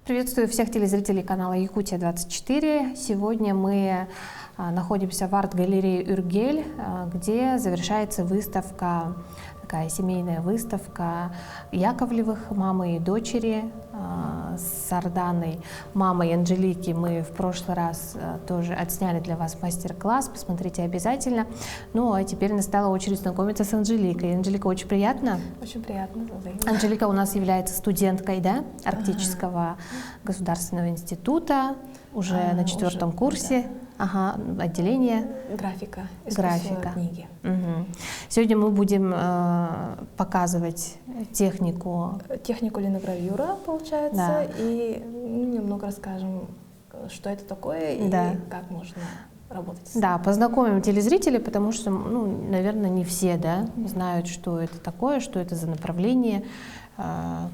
Приветствую всех телезрителей канала Якутия-24. Сегодня мы находимся в арт-галерее «Юргель», где завершается выставка, такая семейная выставка Яковлевых, мамы и дочери, с Арданой, мамой Анжелики. Мы в прошлый раз тоже отсняли для вас мастер-класс, посмотрите обязательно. Ну а теперь настала очередь знакомиться с Анжеликой. Анжелика, очень приятно. Очень приятно. Анжелика у нас является студенткой, да, Арктического государственного института, уже на 4-м курсе. Да. Ага, отделение графика, книги. Угу. Сегодня мы будем показывать технику линогравюра, получается, да. И немного расскажем, что это такое, да. И как можно работать. Да, познакомим телезрителей, потому что, наверное, не все, да, знают, что это такое, что это за направление,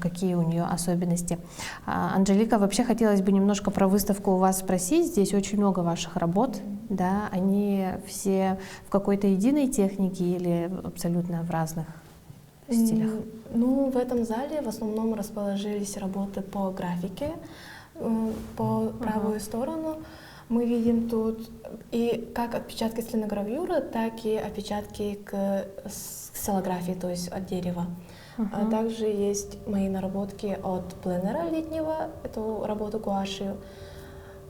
какие у нее особенности. Анжелика, вообще хотелось бы немножко про выставку у вас спросить. Здесь очень много ваших работ, да, они все в какой-то единой технике или абсолютно в разных стилях? В этом зале в основном расположились работы по графике, по правую сторону. Мы видим тут и как отпечатки с линогравюры, так и отпечатки к ксилографии, то есть от дерева. А также есть мои наработки от пленера летнего, эту работу гуашью.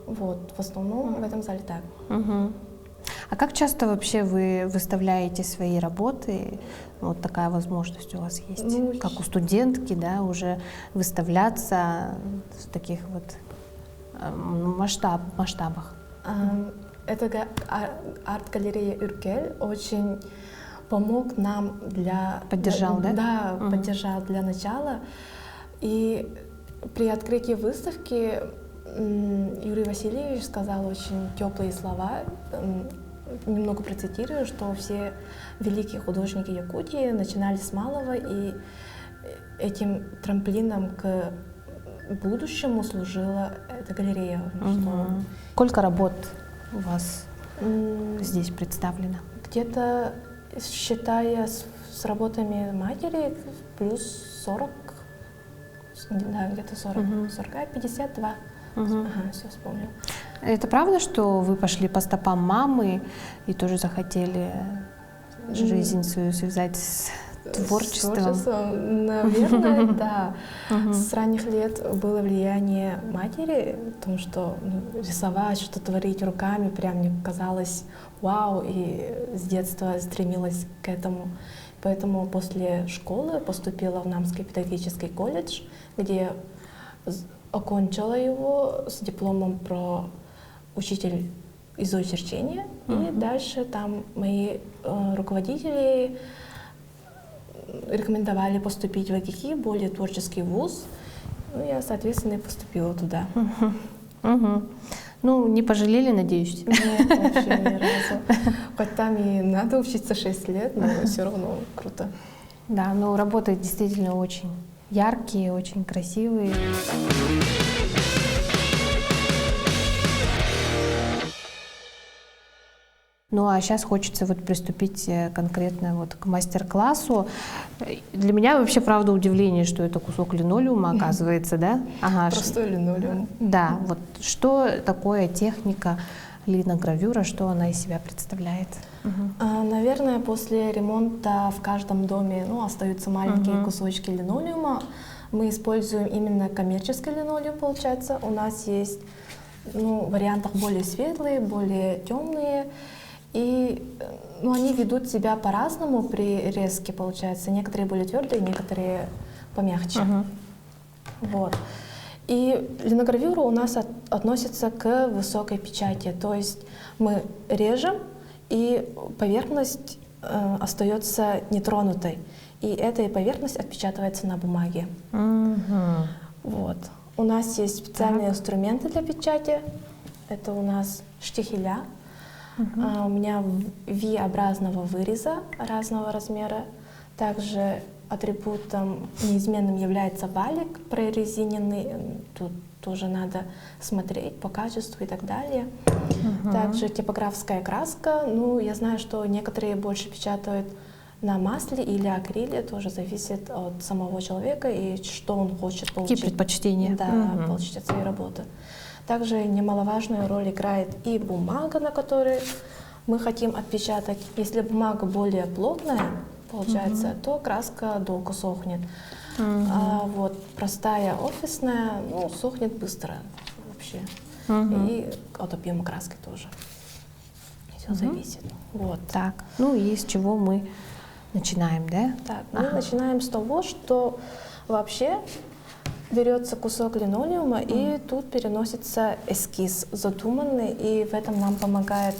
Вот, в основном в этом зале так. А как часто вообще вы выставляете свои работы? Вот такая возможность у вас есть, как у студентки, да, уже выставляться в таких вот масштабах? Это арт-галерея «Юргель» очень помог нам Поддержал, да? Да, поддержал для начала. И при открытии выставки Юрий Васильевич сказал очень теплые слова, немного процитирую, что все великие художники Якутии начинали с малого, и этим трамплином к будущему служила эта галерея. Сколько работ у вас здесь представлено? Где-то, считая с работами матери, плюс 40, да, где-то 45, 52. Ага, все вспомнил. Это правда, что вы пошли по стопам мамы и тоже захотели жизнь свою связать с творчеством? Наверное, да. С ранних лет было влияние матери, в том, что рисовать, что творить руками, прям мне казалось вау, и с детства стремилась к этому. Поэтому после школы поступила в Намский педагогический колледж, где окончила его с дипломом про учитель изоочерчения. И дальше там мои руководители рекомендовали поступить в АГИКИ, более творческий вуз. Я, соответственно, и поступила туда. Не пожалели, надеюсь? Нет, вообще ни разу. Хоть там и надо учиться 6 лет, но все равно круто. Да, работы действительно очень яркие, очень красивые. А сейчас хочется приступить конкретно к мастер-классу. Для меня вообще, правда, удивление, что это кусок линолеума, оказывается, да? Ага. Простой линолеум. Да, что такое техника линогравюра, что она из себя представляет? Наверное, после ремонта в каждом доме остаются маленькие кусочки линолеума. Мы используем именно коммерческий линолеум, получается. У нас есть в вариантах более светлые, более темные. И они ведут себя по-разному при резке, получается. Некоторые более твердые, некоторые помягче. Вот. И линогравюра у нас относится к высокой печати. То есть мы режем, и поверхность остается нетронутой. И эта поверхность отпечатывается на бумаге. Вот. У нас есть специальные инструменты для печати. Это у нас штихеля. У меня V-образного выреза разного размера. Также атрибутом неизменным является валик прорезиненный. Тут тоже надо смотреть по качеству и так далее. Также типографская краска. Я знаю, что некоторые больше печатают на масле или акриле тоже зависит от самого человека и что он хочет получить. Какие предпочтения? Да, получить от своей работы. Также немаловажную роль играет и бумага, на которой мы хотим отпечатать. Если бумага более плотная, получается, то краска долго сохнет. А вот простая офисная, ну, сохнет быстро вообще. И от объема краски тоже. Все зависит. Вот. Так, ну и с чего мы начинаем, да? Так, мы начинаем с того, что вообще берется кусок линолеума, и тут переносится эскиз задуманный, и в этом нам помогает,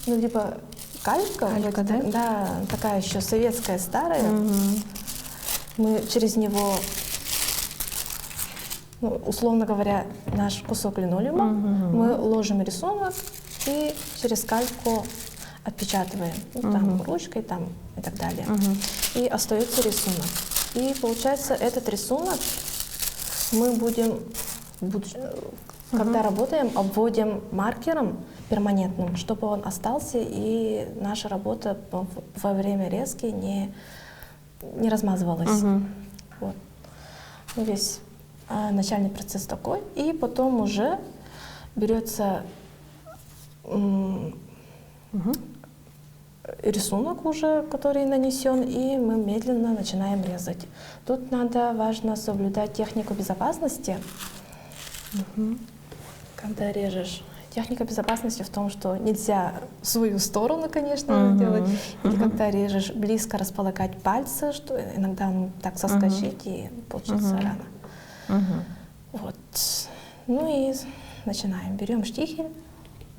ну, либо калька, да? Да, такая еще советская, старая. Мы через него, ну, условно говоря, наш кусок линолеума, мы ложим рисунок и через кальку отпечатываем, ну, там ручкой там, и так далее. И остается рисунок. И получается, этот рисунок мы будем, когда работаем, обводим маркером перманентным, чтобы он остался, и наша работа во время резки не размазывалась. Вот. Весь начальный процесс такой. И потом уже берется рисунок уже, который нанесен, и мы медленно начинаем резать. Тут важно соблюдать технику безопасности, когда режешь. Техника безопасности в том, что нельзя в свою сторону, конечно, делать, или когда режешь, близко располагать пальцы, что иногда он так соскочит и получится рана. Вот. Ну и начинаем. Берем штихель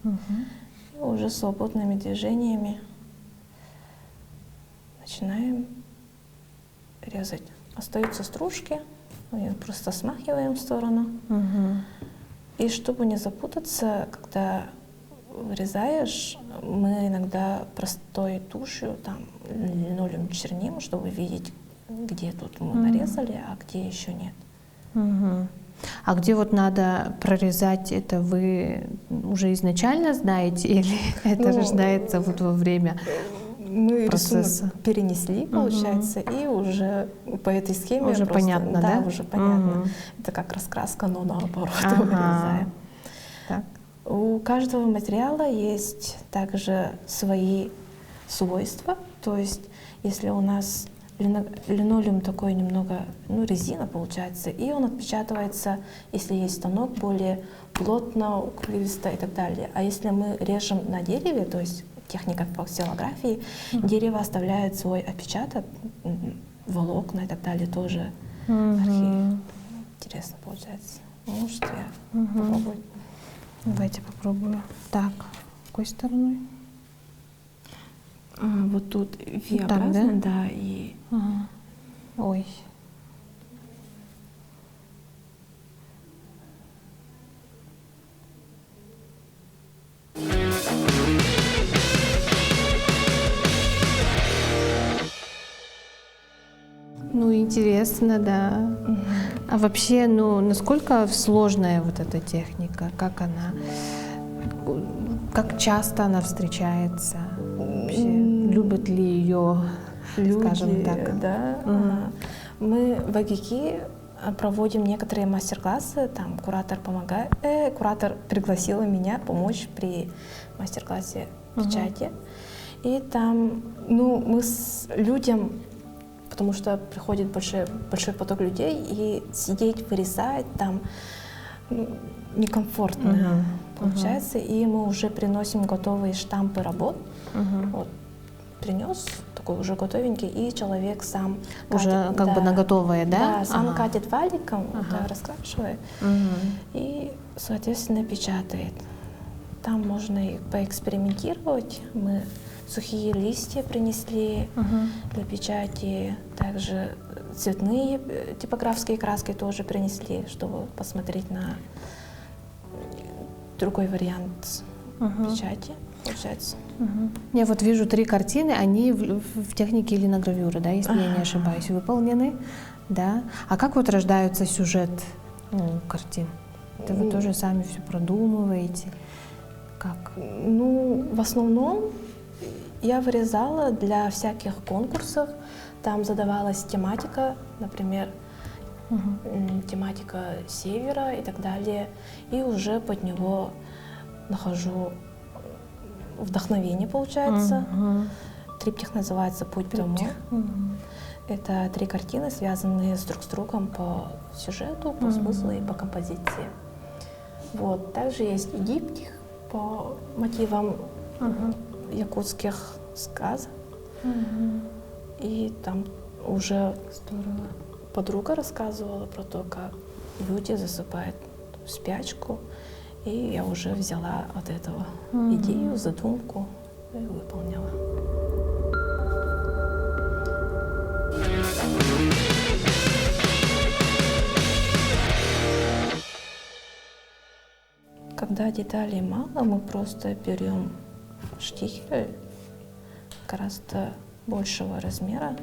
и уже свободными движениями начинаем резать. Остаются стружки, мы ее просто смахиваем в сторону. И чтобы не запутаться, когда вырезаешь, мы иногда простой тушью там линолеум черним, чтобы видеть, где тут мы нарезали, а где еще нет. А где вот надо прорезать, это вы уже изначально знаете или это рождается вот во время мы процесса? Рисунок перенесли, получается, и уже по этой схеме уже просто, понятно, да? Уже понятно. Это как раскраска, но наоборот вырезаем. Так. У каждого материала есть также свои свойства. То есть, если у нас линолеум такой немного, ну, резина получается, и он отпечатывается, если есть станок, более плотно, укрывисто и так далее. А если мы режем на дереве, то есть техника ксилографии, дерево оставляет свой отпечаток, волокна и так далее тоже. Интересно получается. Может, я попробую. Давайте попробую. Так, какой стороной? Вот тут V-образно, да, и... Ой. Ну, интересно, да. А вообще, ну, насколько сложная вот эта техника? Как она? Как часто она встречается? Вообще, любят ли ее, скажем так? Да. Мы в АГИКИ проводим некоторые мастер-классы, там куратор помогает, куратор пригласила меня помочь при мастер-классе печати. И там, ну, мы с людям, потому что приходит большой поток людей, и сидеть, вырезать там некомфортно получается, и мы уже приносим готовые штампы работ. Вот, принес такой уже готовенький, и человек сам уже катит, как бы на готовое, да? Да, сам катит валиком, раскрашивает и, соответственно, печатает. Там можно и поэкспериментировать. Мы сухие листья принесли для печати, также цветные типографские краски тоже принесли, чтобы посмотреть на другой вариант печати, получается. Я вот вижу 3 картины, они в технике линогравюры, да, если я не ошибаюсь, выполнены, да. А как вот рождается сюжет картин? Это вы тоже сами все продумываете? Как? Ну, в основном Я вырезала для всяких конкурсов. Там задавалась тематика, например, тематика севера и так далее. И уже под него нахожу вдохновение, получается. Триптих называется «Путь домой». Это 3 картины, связанные друг с другом по сюжету, по смыслу и по композиции. Вот. Также есть и диптих по мотивам якутских сказок. И там уже подруга рассказывала про то, как люди засыпают в спячку. И я уже взяла от этого идею, задумку и выполнила. Когда деталей мало, мы просто берем штихель гораздо большего размера,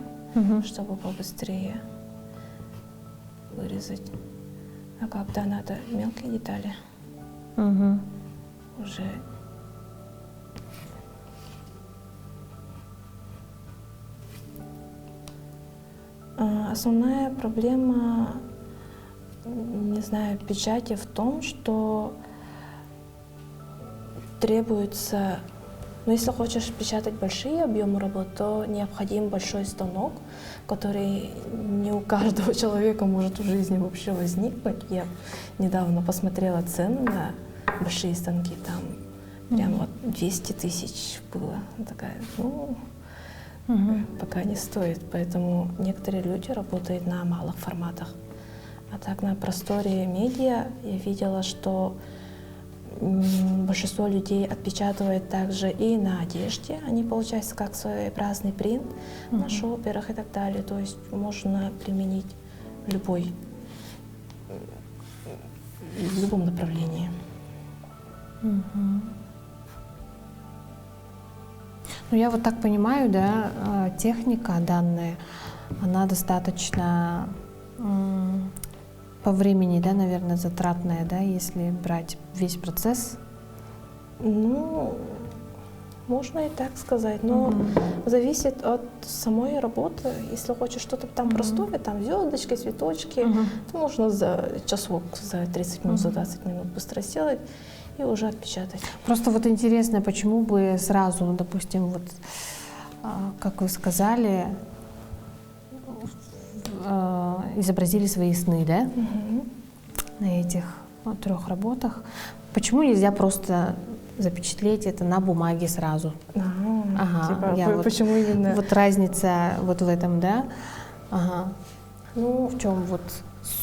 чтобы побыстрее вырезать. А когда надо мелкие детали, уже основная проблема, не знаю, печати в том, что требуется, если хочешь печатать большие объемы работ, то необходим большой станок, который не у каждого человека может в жизни вообще возникнуть. Я недавно посмотрела цены на большие станки, там прям вот 200 тысяч было. Такая, пока не стоит. Поэтому некоторые люди работают на малых форматах. А так на просторе медиа я видела, что большинство людей отпечатывает также и на одежде. Они получаются как своеобразный принт на шоперах и так далее. То есть можно применить в любом направлении. Ну, я вот так понимаю, да, техника данная, она достаточно по времени, да, наверное, затратная, да, если брать весь процесс. Ну, можно и так сказать, но зависит от самой работы. Если хочешь что-то там простое, там звездочки, цветочки, то можно за часок, за 30 минут, за 20 минут быстро сделать и уже отпечатать. Просто вот интересно, почему бы сразу, допустим, вот, как вы сказали, изобразили свои сны, да, на этих 3 работах. Почему нельзя просто запечатлеть это на бумаге сразу? Почему именно? Вот разница вот в этом, да? Ну, в чем вот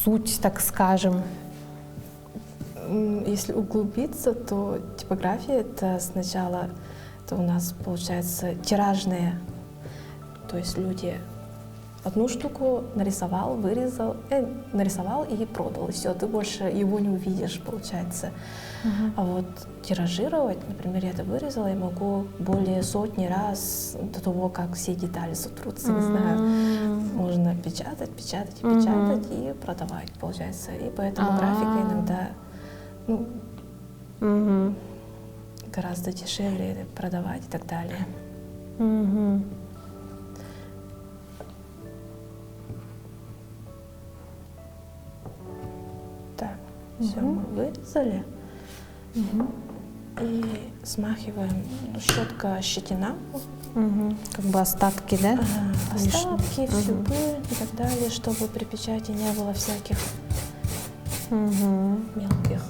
суть, так скажем? Если углубиться, то типография это сначала, это у нас получается тиражные, то есть люди одну штуку нарисовал, вырезал, нарисовал и продал, и все, ты больше его не увидишь, получается. А вот тиражировать, например, я это вырезала, я могу более сотни раз до того, как все детали сотрутся, не знаю, можно печатать и продавать, получается. И поэтому графика иногда гораздо дешевле продавать и так далее. Так, все, мы вырезали. И смахиваем щетка-щетина. Как бы остатки, да? Остатки, всю пыль и так далее, чтобы при печати не было всяких мелких.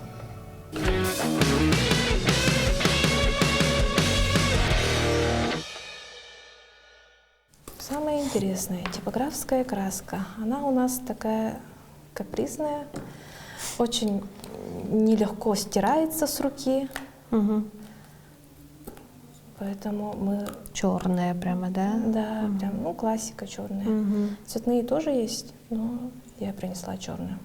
Самое интересное, типографская краска. Она у нас такая капризная, очень нелегко стирается с руки. Поэтому мы... Черная прямо, да? Да, прям, классика черная. Цветные тоже есть, но я принесла черную.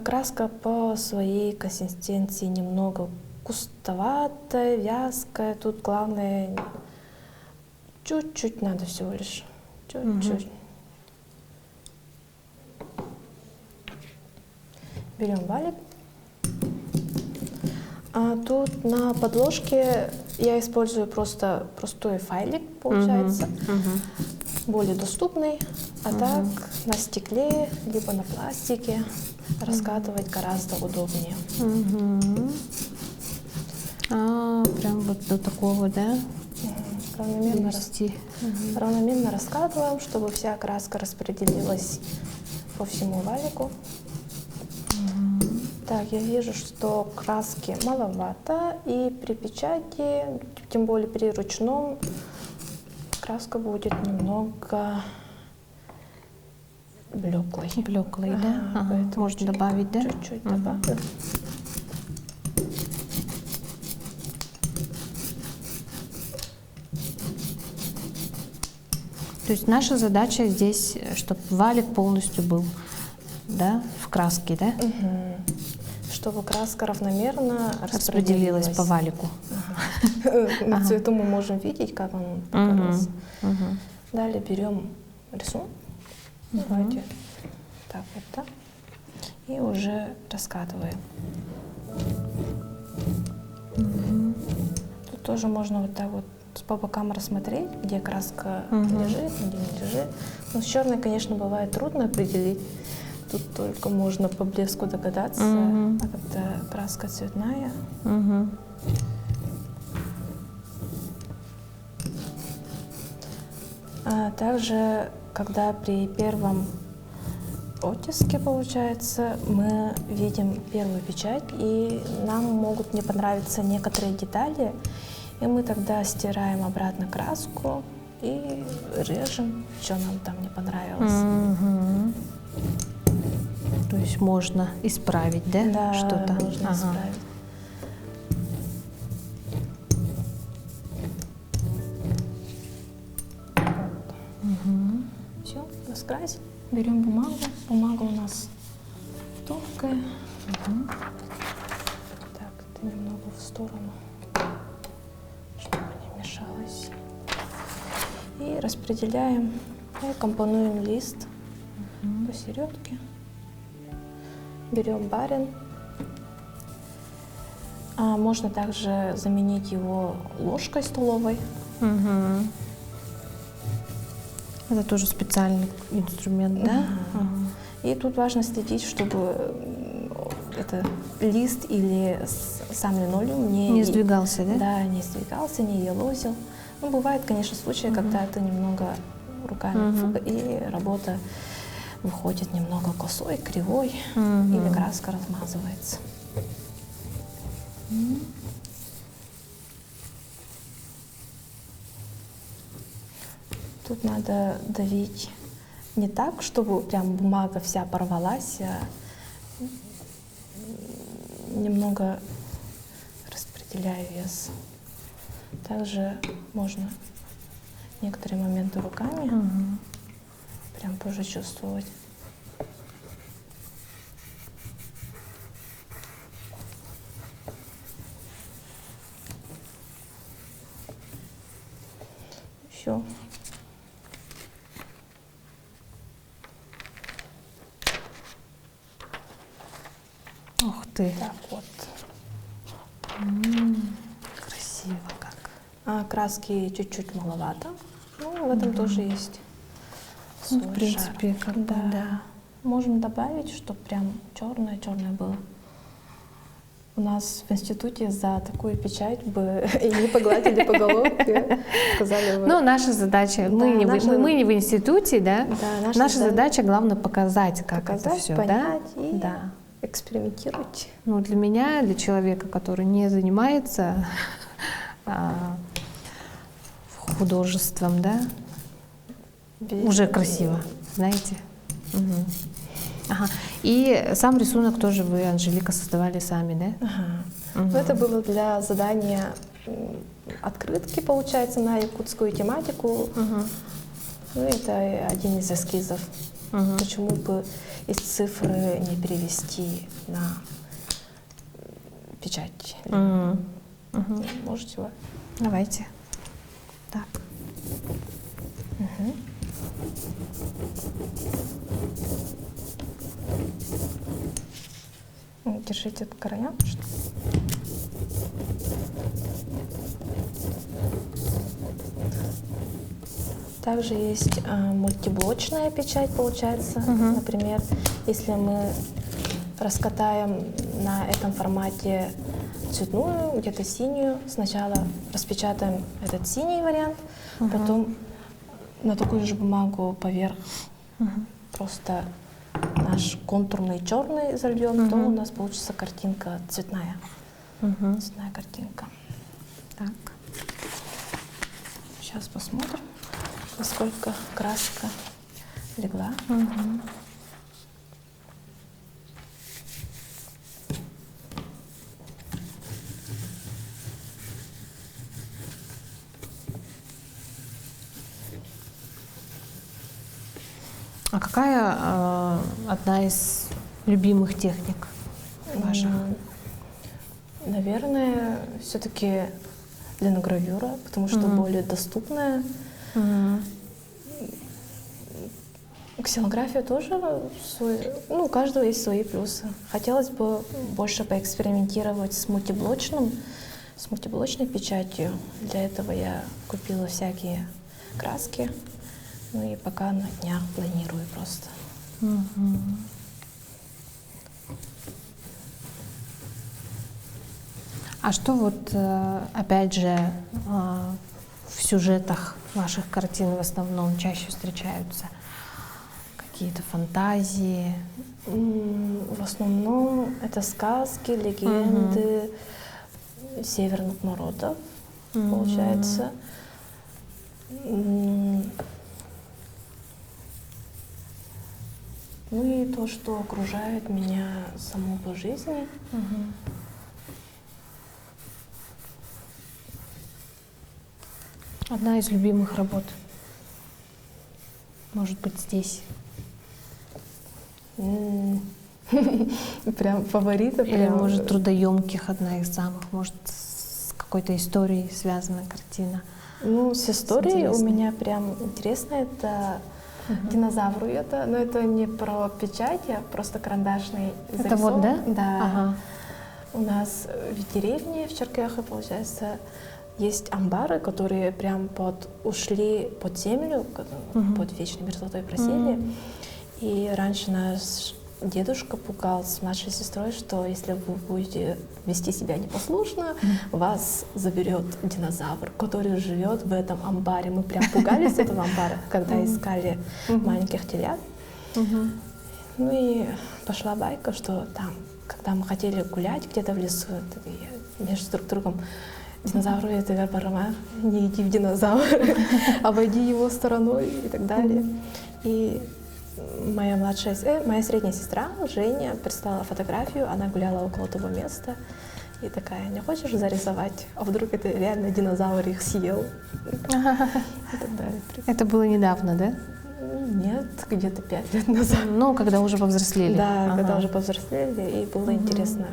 Краска по своей консистенции немного густоватая, вязкая. Тут главное, чуть-чуть надо всего лишь, чуть-чуть. Берем валик. А тут на подложке Я использую просто простой файлик, получается, более доступный. А так на стекле, либо на пластике раскатывать гораздо удобнее. Прям вот до такого, да? Равномерно раскатываем, чтобы вся краска распределилась по всему валику. Так, я вижу, что краски маловато, и при печати, тем более при ручном, краска будет немного блеклой. Блеклой, да? Можно добавить, да? Чуть-чуть добавлю. То есть наша задача здесь, чтобы валик полностью был, да, в краске, да? Чтобы краска равномерно распределилась по валику. На цвету мы можем видеть, как он покрылся. Далее берем рисунок. Давайте так вот, да? И уже раскатываем. Тут тоже можно вот так вот по бокам рассмотреть, где краска лежит, где не лежит. Но с черной, конечно, бывает трудно определить. Тут только можно по блеску догадаться, а когда краска цветная. Также, когда при первом оттиске, получается, мы видим первую печать, и нам могут не понравиться некоторые детали, и мы тогда стираем обратно краску и режем, что нам там не понравилось. То есть можно исправить, да? Да, что-то? можно исправить. Все, раскрасим. Берем бумагу. Бумага у нас тонкая. Так, это немного в сторону, чтобы не мешалось. И распределяем и компонуем лист посередке. Берем барин. Можно также заменить его ложкой столовой. Это тоже специальный инструмент, да? И тут важно следить, чтобы это лист или сам линолеум не сдвигался, да? Да, не сдвигался, не елозил. Ну, бывает, конечно, случаи, когда это немного руками и работа выходит немного косой, кривой, или краска размазывается. Тут надо давить не так, чтобы прям бумага вся порвалась, а немного распределяя вес. Также можно некоторые моменты руками прям тоже чувствовать. Все. Ух ты! Так вот. Красиво как. Краски чуть-чуть маловато. Ну, в этом тоже есть Ну, в принципе, как бы, да. Можем добавить, чтобы прям черное-черное было. У нас в институте за такую печать бы и не погладили по головке, сказали бы. Ну, наша задача, мы не в институте, да? Да, наша задача, главное, показать, как это все, понять да? и Да. экспериментировать. Ну, для меня, для человека, который не занимается художеством, да, уже красиво, знаете. Ага. И сам рисунок тоже вы, Анжелика, создавали сами, да? Ну, это было для задания открытки, получается, на якутскую тематику. Ну, это один из эскизов. Почему бы из цифры не перевести на печать? Можете вы? Давайте. Так. Держите края. Также есть мультиблочная печать, получается. Например, если мы раскатаем на этом формате цветную, где-то синюю, сначала распечатаем этот синий вариант, потом на такую же бумагу поверх просто наш контурный черный зальем, то у нас получится картинка цветная. Цветная картинка. Так. Сейчас посмотрим, насколько краска легла. А какая одна из любимых техник ваших? Наверное, все-таки линогравюра, потому что более доступная. Ксилография тоже, у каждого есть свои плюсы. Хотелось бы больше поэкспериментировать с мультиблочной печатью. Для этого я купила всякие краски. Ну и пока на днях планирую просто. А что вот, опять же, в сюжетах ваших картин в основном чаще встречаются? Какие-то фантазии? В основном это сказки, легенды северных народов, получается. Ну и то, что окружает меня саму по жизни. Одна из любимых работ. Может быть, здесь. Прям фаворита. Или, может, трудоемких одна из самых, может, с какой-то историей связана картина. Ну, с историей у меня прям интересно, это динозавры это, но это не про печать, а просто карандашный зарисовок. Это вот, да? Да. Ага. У нас в деревне, в Черкехе, получается, есть амбары, которые прям ушли под землю, под вечной мерзлотой просели. И раньше наш дедушка пугал с младшей сестрой, что если вы будете вести себя непослушно, вас заберет динозавр, который живет в этом амбаре. Мы прям пугались этого амбара, когда искали маленьких телят. Ну и пошла байка, что там, когда мы хотели гулять где-то в лесу, между друг другом, динозавру это вербарама, не иди в динозавр, обойди его стороной и так далее. И моя средняя сестра Женя прислала фотографию, она гуляла около того места и такая: не хочешь зарисовать? А вдруг это реально динозавр их съел? И так далее. Это было недавно, да? Нет, где-то 5 лет назад. Ну, когда уже повзрослели. Да, когда уже повзрослели, и было интересно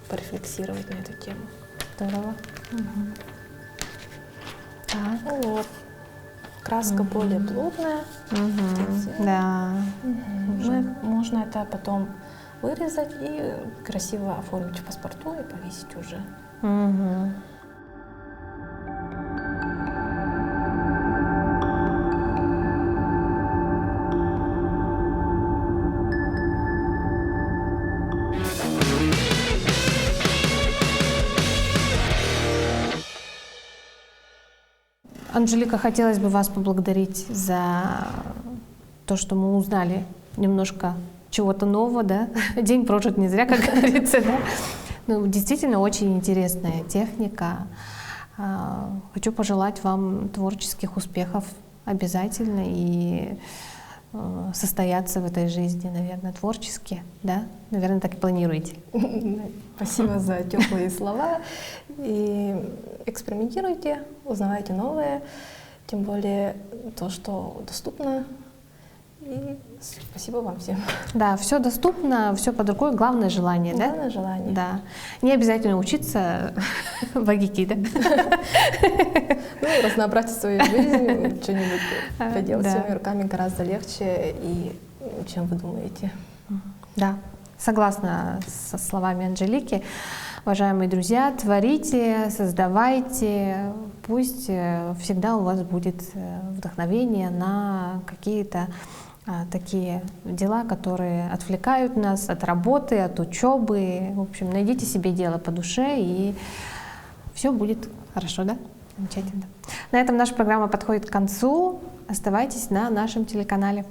порефлексировать на эту тему. Здорово. Так. Ну вот. Краска более плотная. Да. Можно это потом вырезать и красиво оформить в паспорту и повесить уже. Анжелика, хотелось бы вас поблагодарить за то, что мы узнали немножко чего-то нового, да? День прожит не зря, как говорится, да? Ну, действительно, очень интересная техника. Хочу пожелать вам творческих успехов обязательно и состояться в этой жизни, наверное, творчески, да? Наверное, так и планируете. Спасибо за теплые слова. И экспериментируйте, узнавайте новое, тем более то, что доступно. И спасибо вам всем. Да, все доступно, все под рукой, главное желание, да? Главное желание. Да. Не обязательно учиться в АГИКИ, да? Ну, разнообразить свою жизнь, что-нибудь поделать своими руками гораздо легче, чем вы думаете. Да, согласна со словами Анжелики. Уважаемые друзья, творите, создавайте, пусть всегда у вас будет вдохновение на какие-то такие дела, которые отвлекают нас от работы, от учебы. В общем, найдите себе дело по душе, и все будет хорошо, да? Замечательно. На этом наша программа подходит к концу. Оставайтесь на нашем телеканале.